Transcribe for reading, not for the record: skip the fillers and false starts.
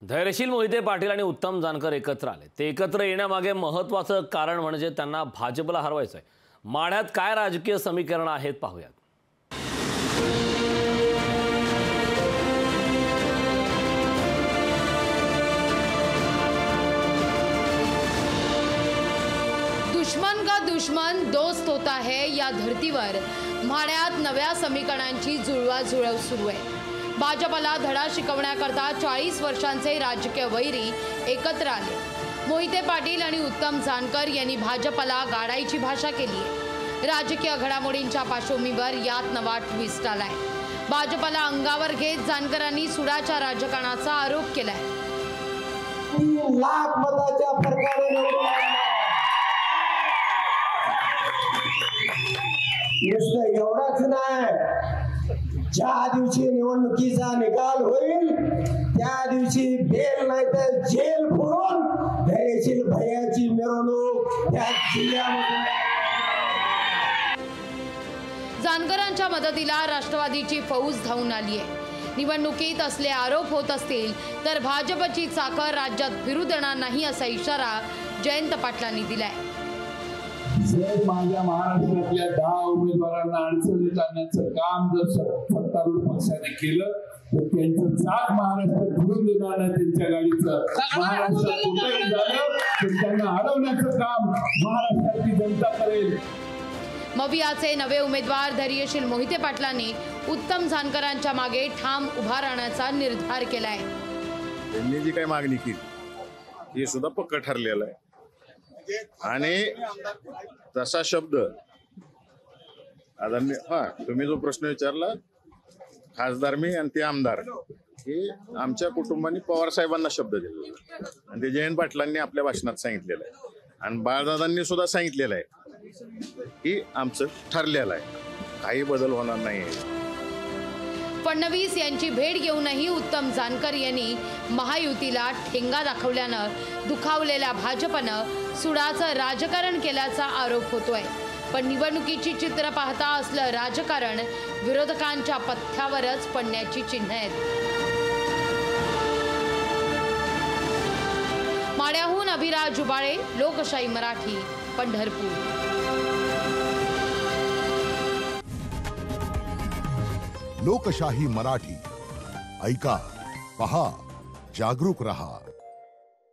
धैर्यशील मोहिते पाटील आणि उत्तम जानकर एकत्र आले। ते एकत्र येण्यामागे महत्त्वाचं कारण म्हणजे त्यांना भाजपला हरवायचं आहे। माढ्यात काय राजकीय समीकरण आहेत पाहूयात। दुश्मन का दुश्मन दोस्त होता है या धर्तीवर माढ्यात नव्या समीकरणांची जुळवाजुळव सुरू आहे। भाजपला धडा शिकवण्याकरता 40 वर्षांचे राजकीय वैरी एकत्र आले। मोहिते पाटील आणि उत्तम जानकर यांनी भाजपला गाडायची भाषा केली आहे। राजकीय घडामोडींच्या पार्श्वभूमीवर यात नवा ट्विस्ट आलाय। भाजपला अंगावर घेत जानकरांनी सुडाच्या राजकारणाचा आरोप केलाय। 3 लाख मताच्या फरकाने निवडून एवढाच नाही, ज्या दिवशी निवडणुकीचा निकाल होईल त्या दिवशी बेल नाही तर जेल फोडून धैर्यशील भैयाची मिरवणूक त्या जिल्ह्यामध्ये। जानकरांच्या मदतीला राष्ट्रवादीची फौज धावून आली आहे। निवडणुकीत असले आरोप होत असतील तर भाजपची चाकर राज्यात फिरू देणार नाही असा इशारा जयंत पाटलांनी दिलाय। जर माझ्या महाराष्ट्रातल्या 10 उमेदवारांना अडचणीत आणण्याचं काम जर सत्तारूढ पक्षाने केलं तर त्यांचं चाक महाराष्ट्रात फिरून देणार नाही। त्यांच्या गाडीचं महाराष्ट्रात कुठेही झालं तर त्यांना अडवण्याचं काम महाराष्ट्राची जनता करेल। मवियाचे नवे उमेदवार धैर्यशील मोहिते पाटलांनी उत्तम जानकरांच्या मागे ठाम उभा राहण्याचा निर्धार केलाय। त्यांनी जी काही मागणी केली हे सुद्धा पक्क ठरलेलं आहे आणि तसा शब्द आदरणीय तुम्ही जो प्रश्न विचारला खासदार मी आणि ते आमदार हे आमच्या कुटुंबाने पवार साहेबांना शब्द दिलेला आणि ते जयंत पाटलांनी आपल्या भाषणात सांगितलेलं आहे आणि बाळदादांनी सुद्धा सांगितलेलं आहे की आमचं ठरलेलं आहे, काही बदल होणार नाही। फडणवीस यांची भेट घेऊनही उत्तम जानकर यांनी महायुतीला ठेंगा दाखवल्यानं दुखावलेल्या भाजपनं सुडाचं राजकारण केल्याचा आरोप होतोय। पण निवडणुकीची चित्र पाहता असलं राजकारण विरोधकांच्या पथ्यावरच पडण्याची चिन्ह आहेत। माढ्याहून अभिराज जुबाळे, लोकशाही मराठी, पंढरपूर। लोकशाही मराठी ऐका, पहा, जागरूक रहा।